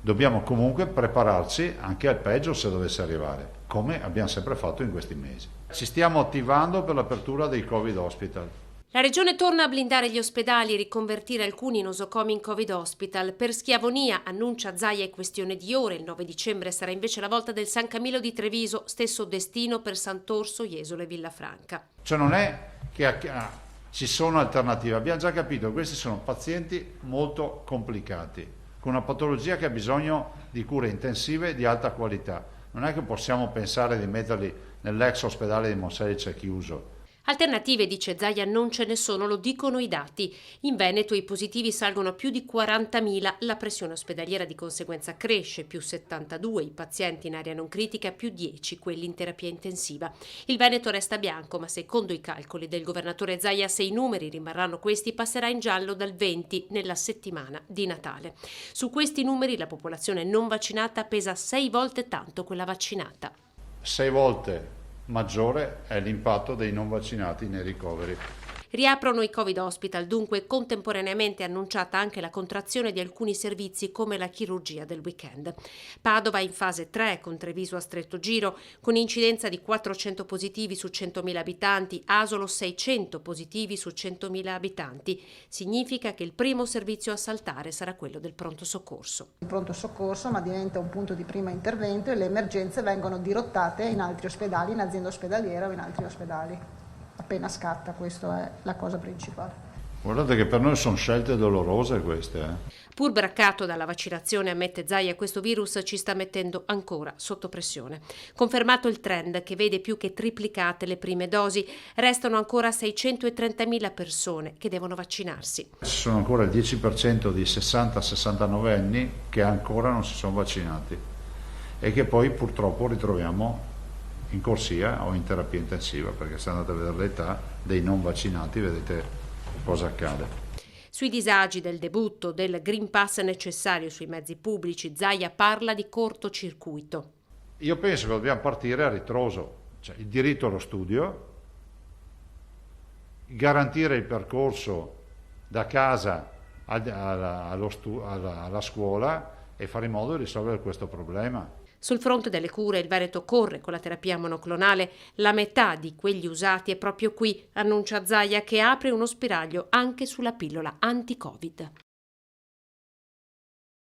Dobbiamo comunque prepararci anche al peggio se dovesse arrivare, come abbiamo sempre fatto in questi mesi. Ci stiamo attivando per l'apertura dei Covid Hospital. La Regione torna a blindare gli ospedali e riconvertire alcuni nosocomi in Covid Hospital. Per Schiavonia, annuncia Zaia, è questione di ore. Il 9 dicembre sarà invece la volta del San Camillo di Treviso, stesso destino per Sant'Orso, Jesolo e Villafranca. Cioè non è che ci sono alternative, abbiamo già capito che questi sono pazienti molto complicati, con una patologia che ha bisogno di cure intensive e di alta qualità. Non è che possiamo pensare di metterli nell'ex ospedale di Monselice chiuso. Alternative, dice Zaia, non ce ne sono, lo dicono i dati. In Veneto i positivi salgono a più di 40.000, la pressione ospedaliera di conseguenza cresce, più 72, i pazienti in area non critica, più 10, quelli in terapia intensiva. Il Veneto resta bianco, ma secondo i calcoli del governatore Zaia, se i numeri rimarranno questi, passerà in giallo dal 20 nella settimana di Natale. Su questi numeri la popolazione non vaccinata pesa 6 volte tanto quella vaccinata. 6 volte maggiore è l'impatto dei non vaccinati nei ricoveri. Riaprono i Covid Hospital, dunque contemporaneamente è annunciata anche la contrazione di alcuni servizi come la chirurgia del weekend. Padova in fase 3 con Treviso a stretto giro, con incidenza di 400 positivi su 100.000 abitanti, Asolo 600 positivi su 100.000 abitanti. Significa che il primo servizio a saltare sarà quello del pronto soccorso. Il pronto soccorso ma diventa un punto di primo intervento e le emergenze vengono dirottate in altri ospedali, in azienda ospedaliera o in altri ospedali. Appena scatta, questa è la cosa principale. Guardate che per noi sono scelte dolorose queste. Pur braccato dalla vaccinazione, ammette Zaia, questo virus ci sta mettendo ancora sotto pressione. Confermato il trend che vede più che triplicate le prime dosi, restano ancora 630.000 persone che devono vaccinarsi. Ci sono ancora il 10% di 60-69 anni che ancora non si sono vaccinati e che poi purtroppo ritroviamo in corsia o in terapia intensiva, perché se andate a vedere l'età dei non vaccinati vedete cosa accade. Sui disagi del debutto del Green Pass necessario sui mezzi pubblici, Zaia parla di cortocircuito. Io penso che dobbiamo partire a ritroso, cioè il diritto allo studio, garantire il percorso da casa alla scuola e fare in modo di risolvere questo problema. Sul fronte delle cure il Veneto corre con la terapia monoclonale, la metà di quegli usati è proprio qui, annuncia Zaia, che apre uno spiraglio anche sulla pillola anti-Covid.